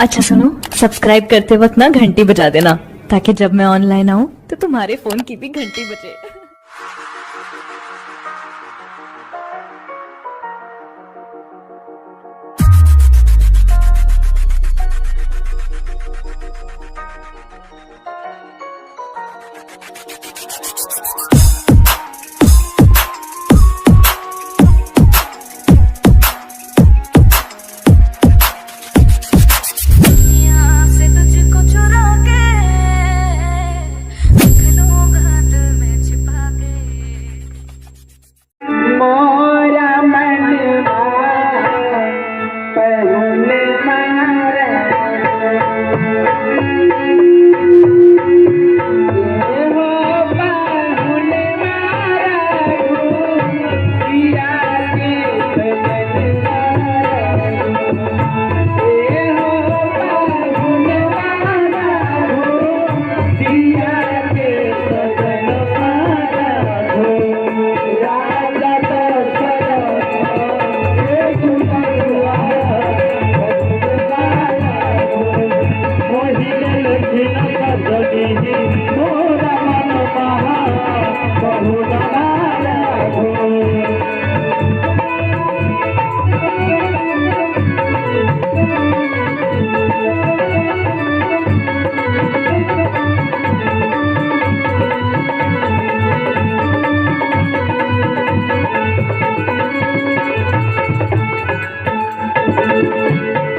अच्छा सुनो, सब्सक्राइब करते वक्त ना घंटी बजा देना, ताकि जब मैं ऑनलाइन आऊँ तो तुम्हारे फोन की भी घंटी बजे।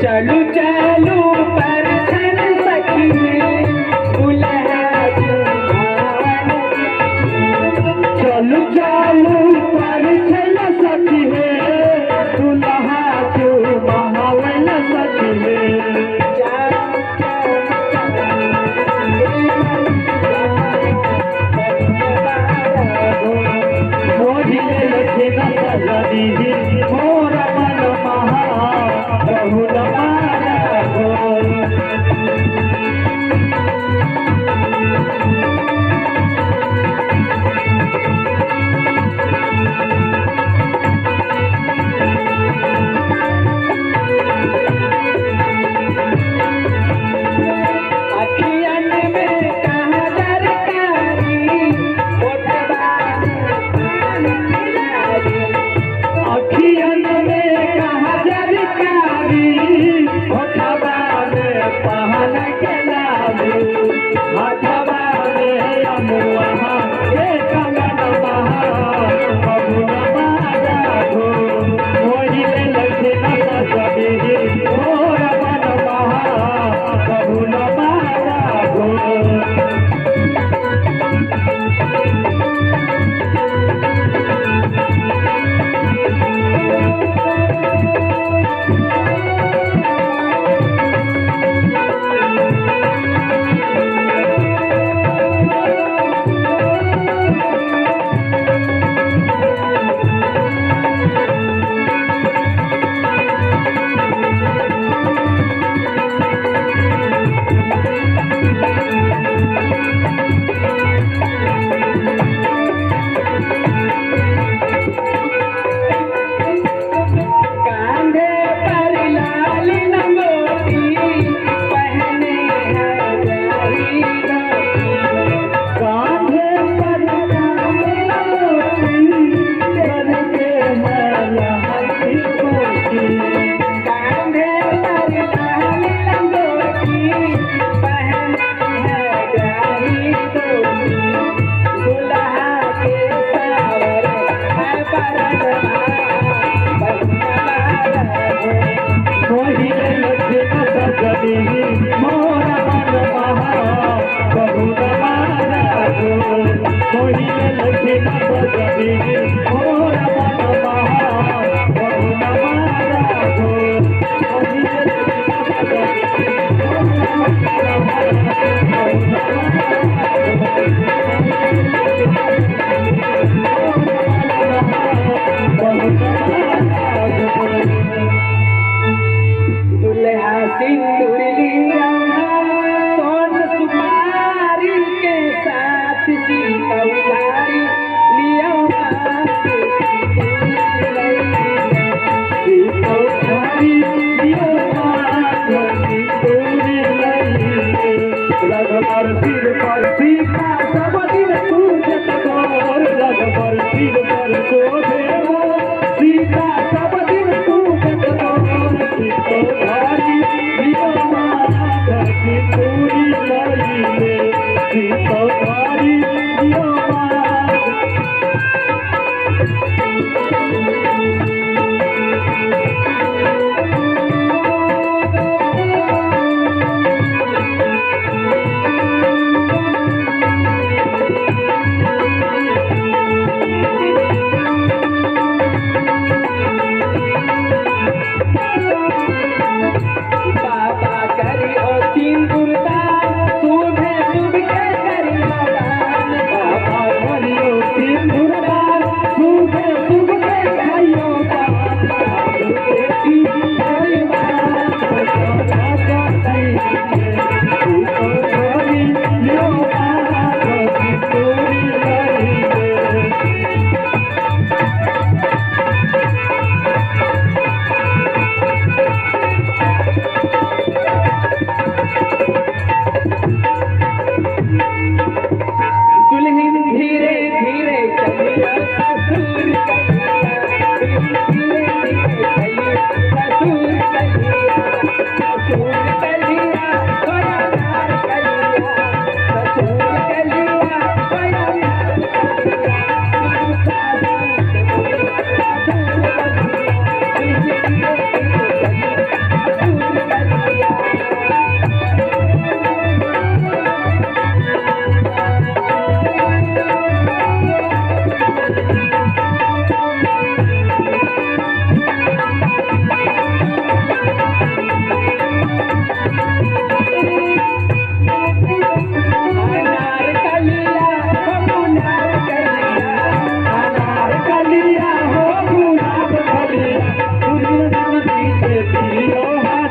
चलू चलू पर छन सखी दुल्हा जुहावन, चलू चलू पर छन सखी दुल्हा जुहावन सखी मोहिले लखे न सजदी मोर मन महा बहुल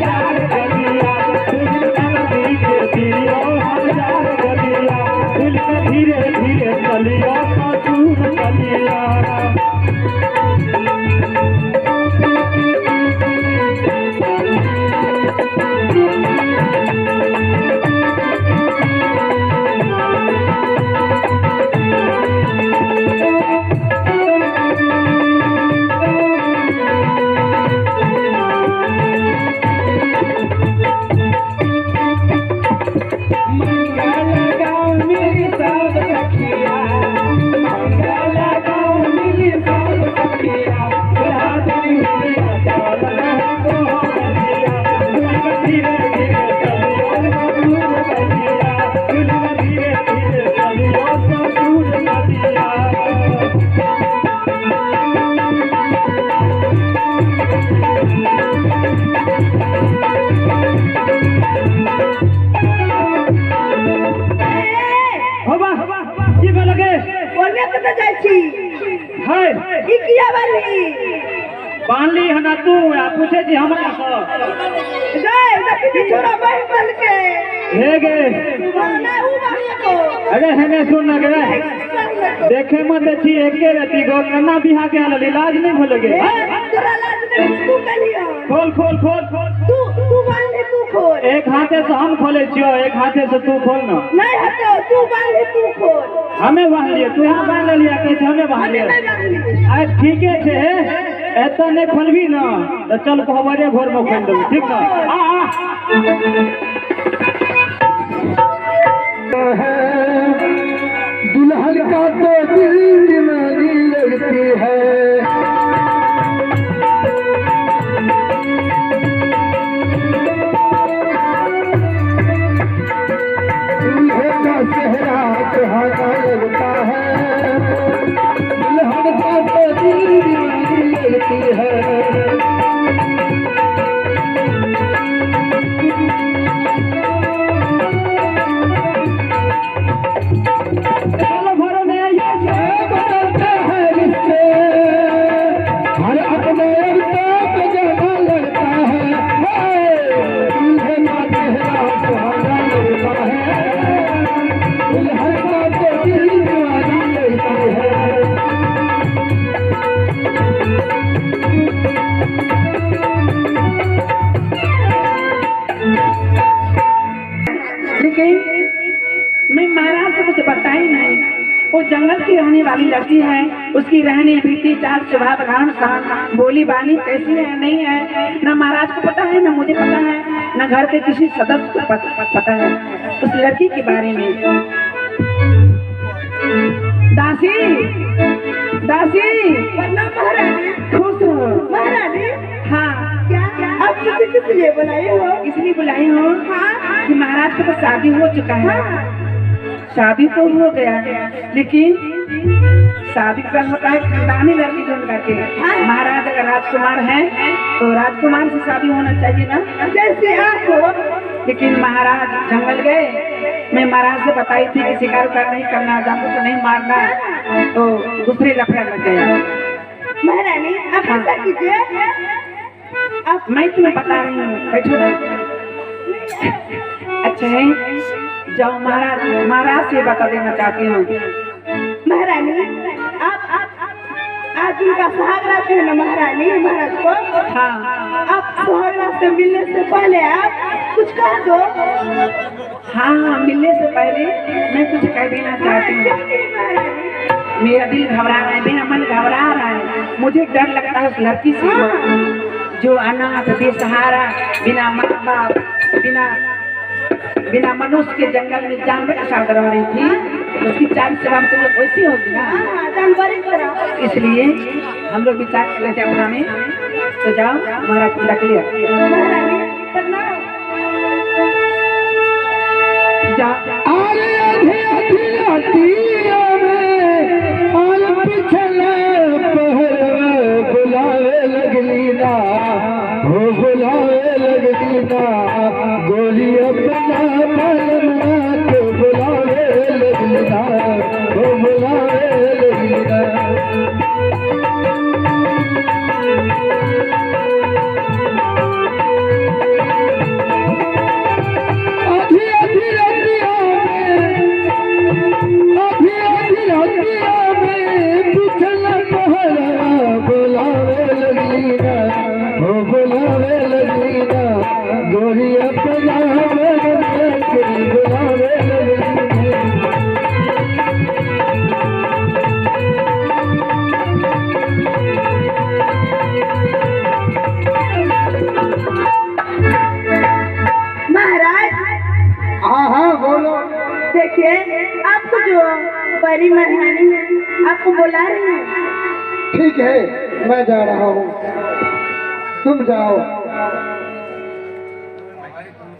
हजार गलिया दिल नदी के दियो हजार गलिया दिल में धीरे धीरे चलिया ससुर गलिया बानली हना तू या पूछे जी हमरा से जाए दक्षिणी छोरा बह बन के हे गे ना उ बानी को अरे हने सुन गे देखे मत छी एके रती गो कन्ना बिहा के आल इलाज नहीं भूल गे तोरा लाज नहीं तू कलियो खोल खोल खोल खोल तू बांध तू खोल एक हाथे से हम खोले छियो एक हाथे से तू खोल ना नहीं हटो तू बांध तू खोल हमें बांध लिए तू यहाँ बांध लिया कैसे हमें बांध लिया आज ठीक है ऐसा नहीं खोलबी ना तो चल हमारे भोर में खोल दो ठीक ना दुल्हन का तो दिल दिमागी लगती है दूल्हे का चेहरा सुहाना लगता है दुल्हन का तो दिल दिमागी लगती है मैं महाराज से कुछ बताई नहीं वो जंगल की रहने वाली लड़की है उसकी रहने बीती चाल स्वभाव रहन सहन बोली बानी कैसी है नहीं है न महाराज को पता है न मुझे पता है न घर के किसी सदस्य को पता है उस लड़की के बारे में दासी दासी महारानी खुश हो महारानी हाँ क्या अब मुझे किस लिए बुलाई हो इसलिए बुलाई हो हाँ कि महाराज को तो शादी हो चुका है शादी तो हो गया है लेकिन शादी का होता है खानदानी लड़की ढूंढ करके महाराज अगर राजकुमार है तो राजकुमार से शादी होना चाहिए ना जैसे आप हो लेकिन महाराज जंगल गए मैं महाराज से बताई थी कि शिकार उकार नहीं करना जानवर को नहीं मारना तो दूसरे लफड़ा लग गया महारानी आप ऐसा कीजिए अब मैं तुम्हें बता रही हूँ बैठो अच्छा है जाओ महाराज से बता देना चाहती हूँ महारानी आप आज उनका सुहागरात है ना महारानी महाराज को हाँ आप सुहागरात से मिलने से पहले आप कुछ कह दो हाँ मिलने से पहले मैं कुछ कह देना चाहती हूँ मेरा दिल घबरा रहा है मेरा मन घबरा रहा है मुझे डर लगता है उस लड़की से जो अनाथ बेसहारा बिना माँ बाप बिना मनुष्य के जंगल में जानवर के साथ रह रही थी उसकी चाल सेवा तो वैसी होगी ना जानवर की तरह इसलिए हम लोग विचार कर रहे थे अपना में तो जाओ महाराज को रख लिया बुलावे लगली ना हो बुलावे लगली ना गोली अपना पलना के बुलावे लगली ना हो बुलावे लगली ना गोरिया पंजाबे करीब आवे महाराज हाँ हाँ बोलो। देखिए आपको जो परी महारानी है आपको बुला रही है। ठीक है मैं जा रहा हूँ, तुम जाओ।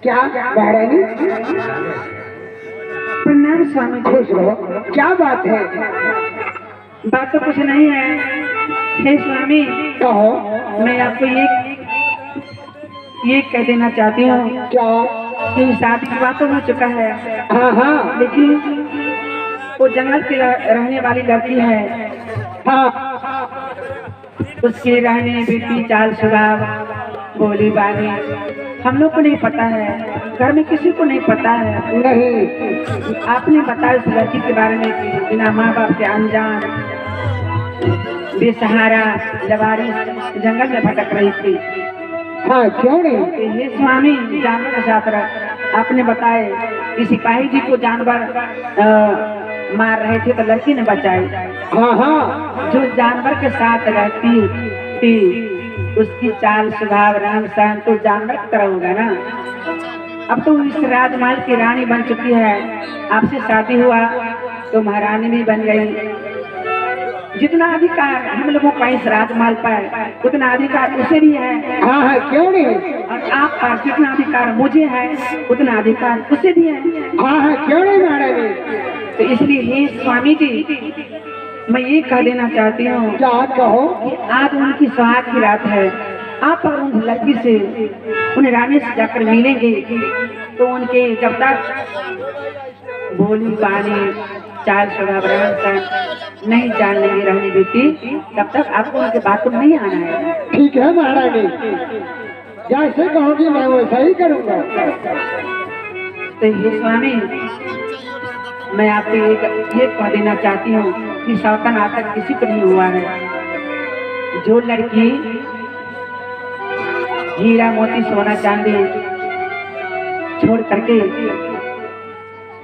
क्या महारानी? प्रणाम स्वामी जी। खुश रहो। क्या बात है? बात तो कुछ नहीं है। हे स्वामी कहो। मैं आपको ये कह देना चाहती हूँ क्या? कि शादी की बात तो हो चुका है, हाँ हाँ लेकिन वो जंगल की रहने वाली लड़की है। हाँ उसके रहने बेटी चाल स्वभाव बोली बानी हम लोग को नहीं पता है, घर में किसी को नहीं पता है। नहीं। आपने बताया उस लड़की के बारे में कि बिना माँ बाप के अनजान बेसहारा लवारी जंगल में भटक रही थी। हाँ क्यों नहीं? ये स्वामी जानवर के साथ आपने बताए कि सिपाही जी को जानवर मार रहे थे तो लड़की ने बचाई। हाँ हाँ जो जानवर के साथ रहती थी उसकी चाल स्वभाव रहन सहन तो जानवर की तरह होगा ना। अब तो इस राजमहल की रानी बन चुकी है, आपसे शादी हुआ तो महारानी भी बन गई। जितना अधिकार हम लोगों का इस राजमहल पर उतना अधिकार उसे भी है। हाँ हाँ क्यों नहीं? और आप पर जितना अधिकार मुझे है उतना अधिकार उसे भी है। हाँ हाँ क्यों नहीं महारानी? तो इसलिए हे स्वामी जी मैं ये कह देना चाहती हूँ क्या कहो? कि आज उनकी सुहाग की रात है। आप और उन लड़की से उन रानी से जाकर मिलेंगे तो उनके जब तक बोली बानी चाल स्वभाव रहन नहीं जान लेंगे रहने बेटी तब तक आपको उनके बात को नहीं आना है। ठीक है महारानी, जैसे कहोगी मैं वैसा ही करूँगा। तो हे स्वामी मैं आपको ये कह देना चाहती हूँ कि सौतन आज तक किसी को नहीं हुआ है। जो लड़की हीरा मोती सोना चांदी छोड़ करके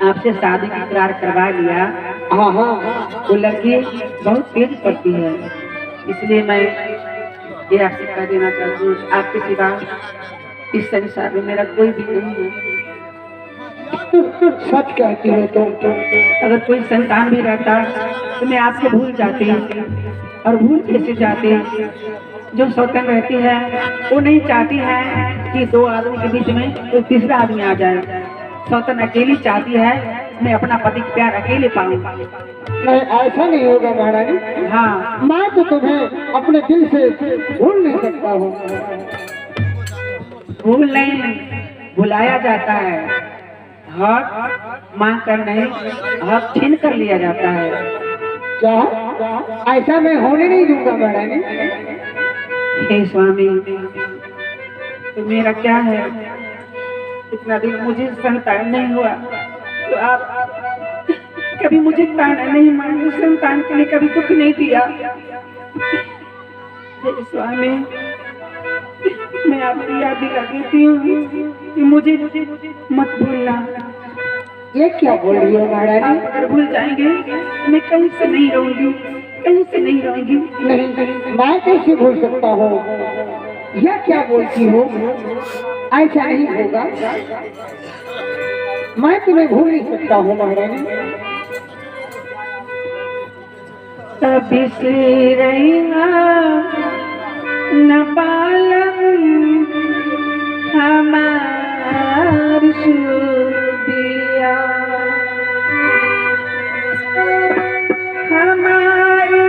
आपसे शादी का करार करवा लिया, हाँ हाँ वो लड़की बहुत तेज पड़ती है। इसलिए मैं ये आपसे कह देना चाहती हूँ आपके सिवा इस संसार में मेरा कोई भी नहीं है। सच कहती हो तुम। अगर कोई संतान भी रहता तो मैं आपको भूल जाती और भूल कैसे जाती। जो सौतन रहती है वो नहीं चाहती है कि दो आदमी के बीच में कोई तीसरा आदमी आ जाए। सौतन अकेली चाहती है मैं अपना पति का प्यार अकेले पाऊँ। नहीं ऐसा नहीं होगा महारानी। हाँ मैं तो तुम्हें अपने दिल से भूल नहीं सकता हूँ। भूल नहीं भुलाया जाता है, हक मांग कर नहीं हक छीन कर लिया जाता है। क्या? ऐसा मैं होने नहीं दूंगा महारानी। हे स्वामी तो मेरा क्या है, इतना दिन मुझे संतान नहीं हुआ तो आप कभी मुझे ताना नहीं मांगे, संतान के लिए कभी दुख नहीं दिया। हे स्वामी मैं आपकी याद दिला देती हूँ कि मुझे मत भूलना। ये क्या बोल रही हो महारानी? आप अगर भूल जाएंगे मैं कहीं से नहीं रहूंगी, कहीं से नहीं रहूंगी। नहीं मैं कैसे भूल सकता हूँ? यह क्या बोलती हो? ऐसा नहीं होगा, मैं तुम्हें भूल नहीं सकता हूँ महारानी। कभी से रहना न पालन हमार सुदिया हमारे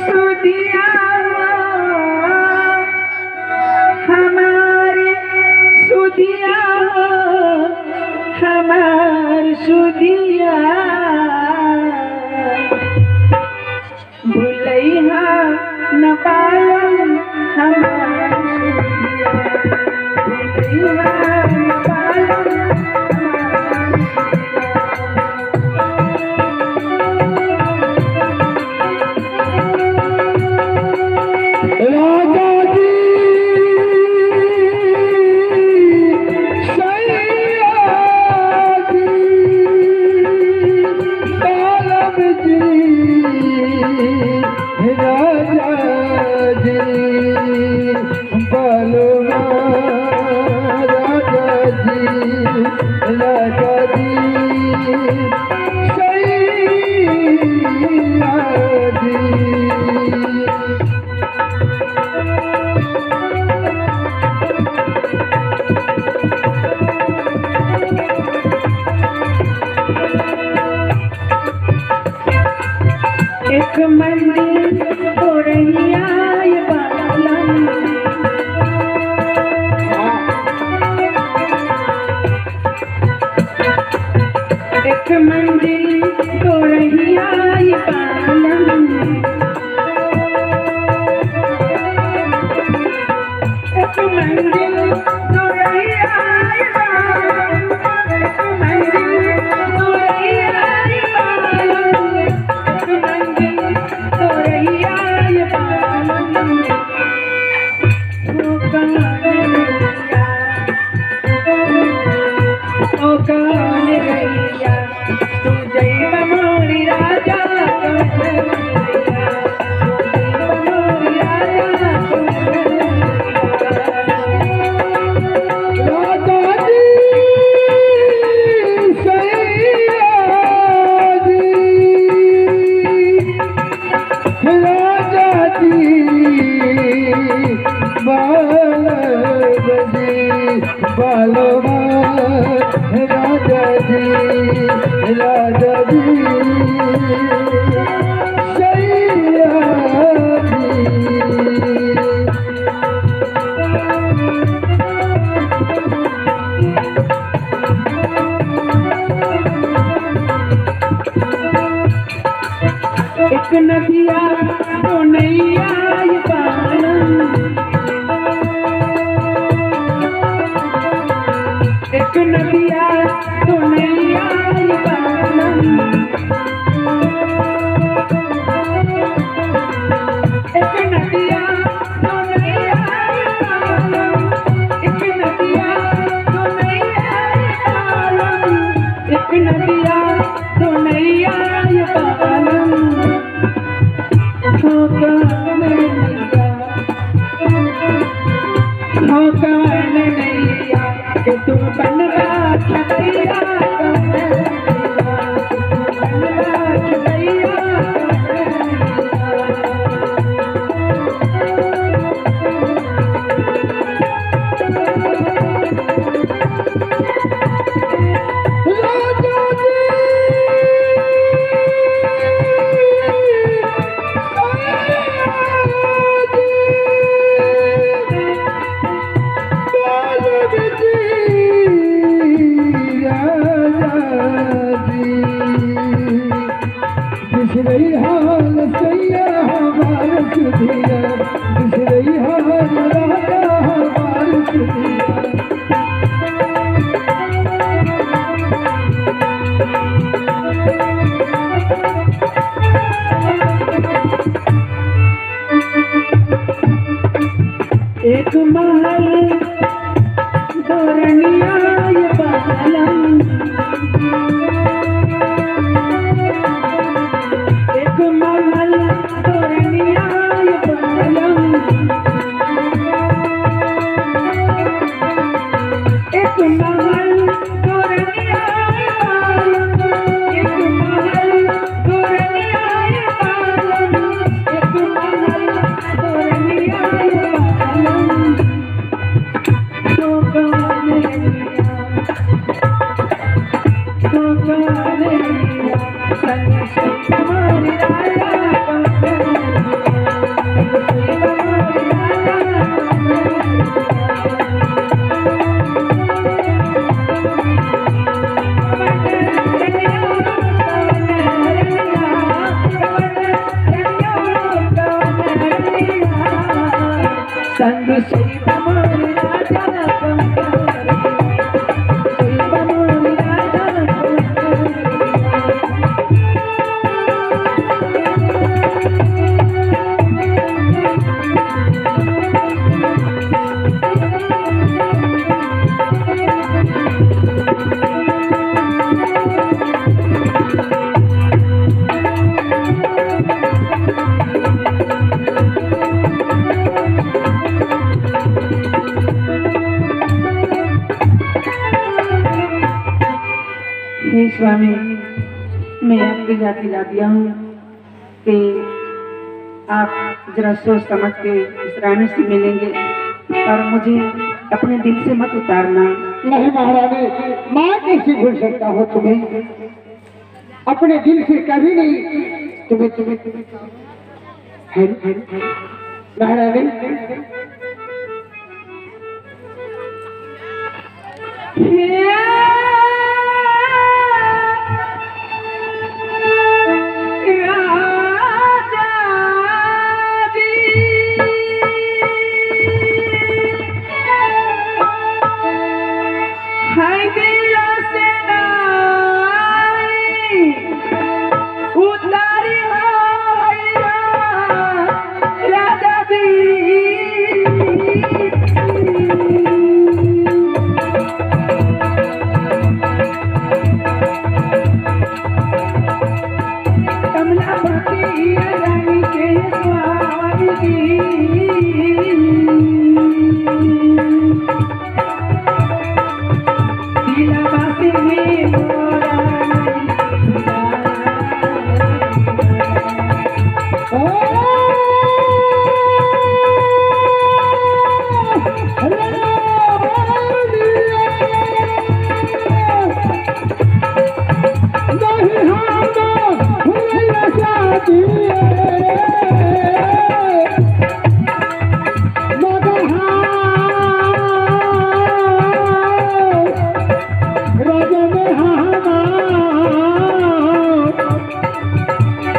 सुदिया हमारे सुदिया हमार सुदिया भूलैहा न पालन हमार सुदिया भूलैहा न पालन राजा जी मंदिर हो रही आए बालम, एक मंदिर हो रही आए बालम, एक मंदिर हो रही आए बालम, एक मंदिर हो रही आए बालम, एक मंदिर हो रही आए बालम, ओ कान रैया तू जय बमोरी राजा राजा जी राजा जी सैया एक नदिया तो नैया ये पालम, एक नदिया तो नैया ये पालम, एक नदिया तो नैया ये पालम, एक नदिया तो नैया ये पालम, एक नदिया तो नैया ये पालम, हो कान नैया कि तुम बनवा छपैया बनवा छपैया बिसरई हाल सैया हमार सुधिया, बिसरई हाल राजा हमार सुधिया। एक महल धोरनिया ये बालम, एक महल धोरनिया ये बालम, एक महल धोरनिया ये बालम, एक महल धोरनिया ये बालम, एक महल धोरनिया ये बालम, तो कान रैया संग संग हमारी राजा संग सही हमारी राजा हे स्वामी, मैं आपकी जाति ला दिया हूँ कि आप जरा सोच समझ के इस रानी से मिलेंगे और मुझे अपने दिल से मत उतारना। नहीं महारानी, मैं कैसे भूल सकता हूँ तुम्हें, अपने दिल से कभी नहीं तुम्हें महारानी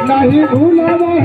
नहीं भूला वह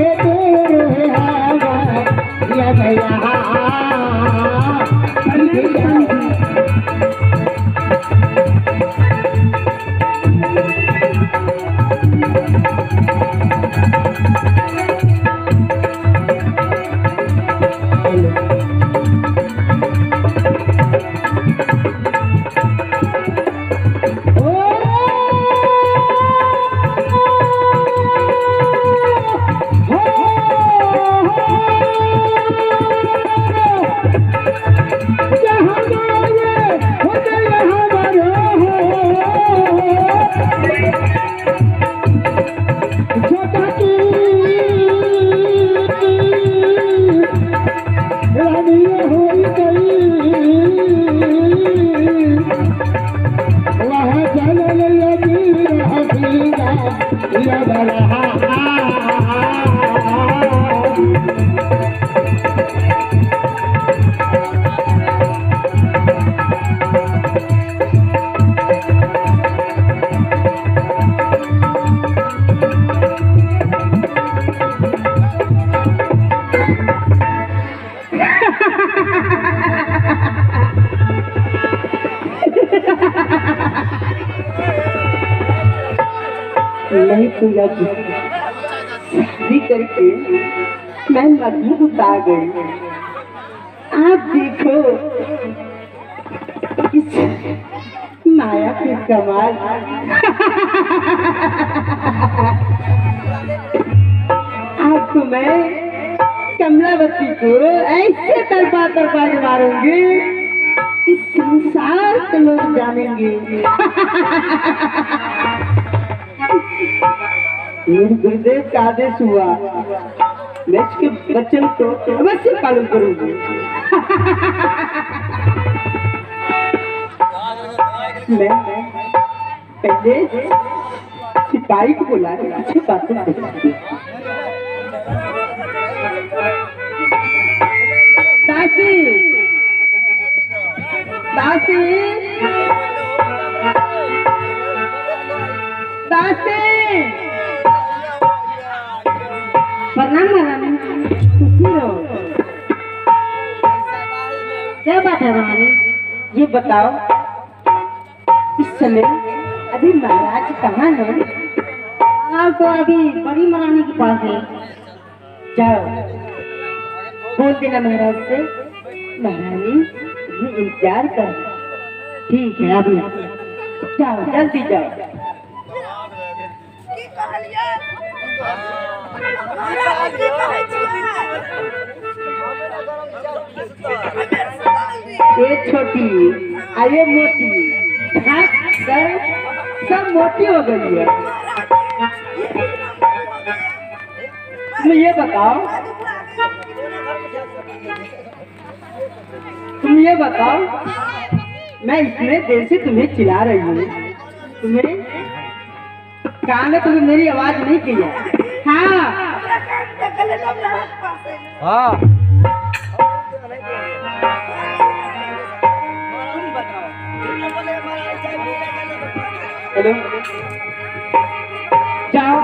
तेरे नहीं पूजा जी शादी करके मैं मजबूत आ गई। आप देखो इस माया के कमाल। आपको मैं कमलावती को ऐसे तरफा तरफा के मारूंगी इस संसार के लोग जानेंगे। मेरे गुरुदेव का आदेश हुआ, मैं इसके वचन को अवश्य पालन करूंगी। मैं पहले सिपाही को बुला के अच्छी बातें करूंगी। दासी दासी दासी प्रणाम महारानी। क्या बात है महारानी? ये बताओ इस समय अभी महाराज कहाँ है? आप तो अभी बड़ी महारानी के पास है। जाओ बोल देना महाराज से महारानी ये इंतजार कर। ठीक है अभी जाओ जल्दी जाओ। ये छोटी आये मोटी सब मोटी हो गई है। तुम ये बताओ मैं इतने देर से तुम्हें चिल्ला रही हूँ, तुम्हें कान में तुम्हें मेरी आवाज नहीं की है? हाँ हेलो, जाओ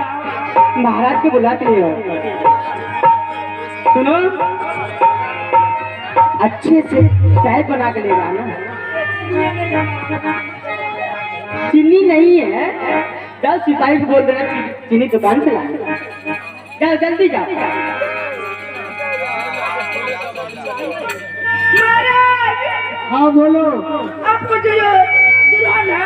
महाराज को बुलाते हो। सुनो, अच्छे से चाय बना के लेगा ना। चीनी नहीं है, जाओ सिपाही को बोल देना चीनी दुकान से लाना। जाओ जल्दी जाओ। हाँ बोलो। आपको जो दुल्हन है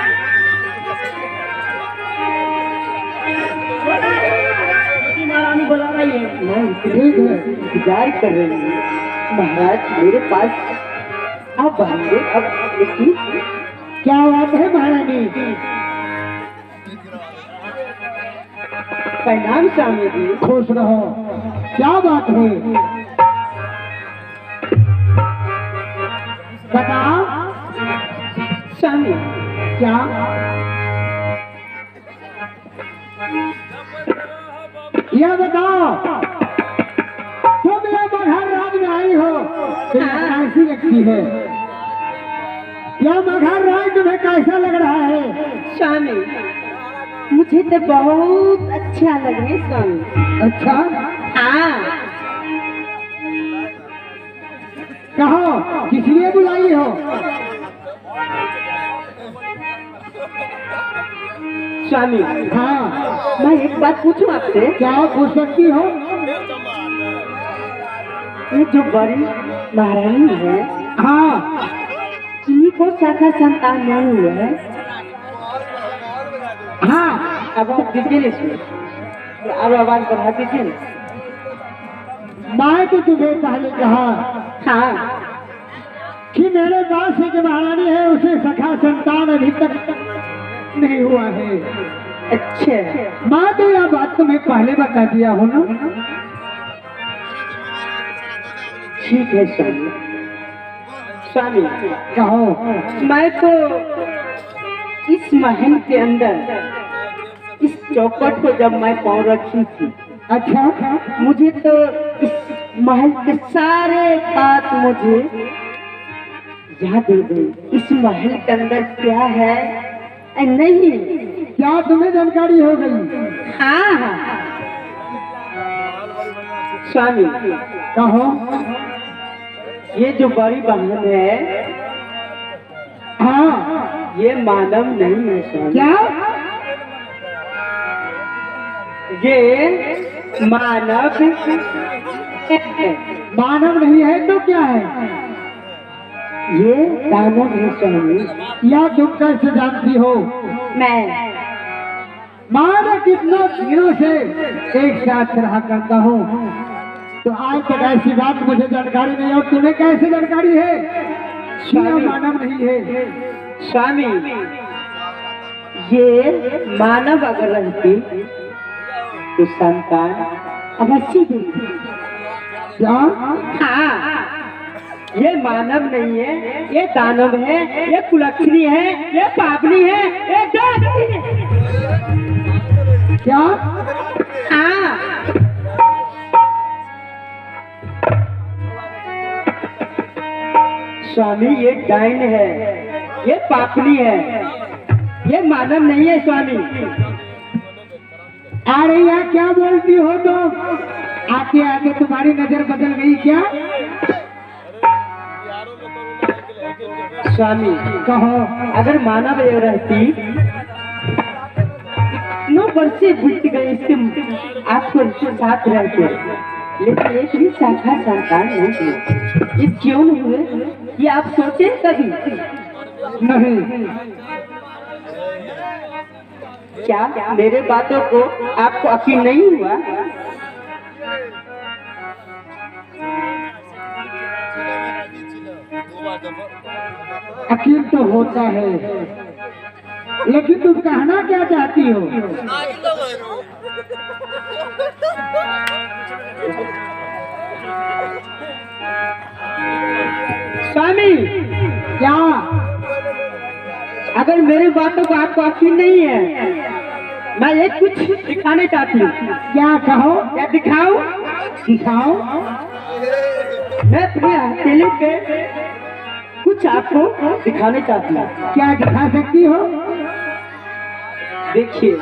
महारानी बुला रही है। ठीक है, इंतजार कर रही हूँ महाराज मेरे पास। आप आएंगे अब देखिए क्या बात है महारानी? प्रणाम स्वामी जी। खुश रहो। क्या बात है? बताओ। स्वामी क्या? यह बताओ, तुम ये मगहर राज में आई हो, तुम्हें कैसी लगती है? यह मगहर राज तुम्हें कैसा लग रहा है? स्वामी मुझे तो बहुत अच्छा लग रहा है स्वामी। अच्छा, हाँ कहो किस लिए बुलाई हो? स्वामी हाँ, मैं एक बात पूछूं आपसे। क्या पूछ सकती हो? ये जो बड़ी महारानी है, हाँ, इन्हीं को शाखा संतान नहीं हुआ है। हाँ, अब आप दीजिए इसमें, अब आवाज बढ़ा दीजिए ना। मैं तो तुम्हें पहले कहा हाँ कि मेरे पास एक महारानी है, उसे सखा संतान अभी तक नहीं हुआ है। अच्छा, मैं तो यह बात तुम्हें पहले बता दिया हूँ ना। ठीक है स्वामी। स्वामी कहो। मैं तो इस महल के अंदर इस चौखट को जब मैं पाँव रखी थी, अच्छा, मुझे तो इस महल के सारे बात मुझे याद हो गई। इस महल के अंदर क्या है नहीं, क्या तुम्हें जानकारी हो गई? हाँ हाँ स्वामी। कहो। ये जो बड़ी बहन है, हाँ, ये मानव नहीं है स्वामी। क्या? ये मानव है। मानव नहीं है तो क्या है? ये दानव है स्वामी। या तुम कैसे जानती हो? मैं मानो कितना दिनों से एक साथ रहा करता हूँ, तो आज तक ऐसी बात मुझे जानकारी नहीं। और तुम्हें कैसे जानकारी है कि यह मानव नहीं है? स्वामी ये मानव अगर रहती तो संतान अवश्य देती। क्या? हाँ, ये मानव नहीं है, ये दानव है, ये कुलक्षणी है, ये पापनी है, ये डाकनी है। क्या? हाँ स्वामी ये डाइन है, ये पापनी है, ये मानव नहीं है स्वामी। अरे यार क्या बोलती हो तुम? आते आते तुम्हारी नजर बदल गई क्या? स्वामी कहो। अगर मानव ये रहती, 9 वर्षे बीत गए इसके आपको साथ रहते, लेकिन एक भी शाखा संतान नहीं हुए। ये क्यों नहीं हुए, ये आप सोचे कभी? नहीं। क्या मेरे बातों को आपको यकीन नहीं हुआ? यकीन तो होता है, लेकिन तुम कहना क्या चाहती हो? स्वामी क्या? अगर मेरी बातों को आपको यकीन नहीं है, मैं एक कुछ दिखाने चाहती हूँ। क्या कहो? क्या दिखाऊं? दिखाओ। मैं अपने हथेली पे कुछ आपको दिखाने चाहती हूँ। क्या दिखा सकती हो? देखिए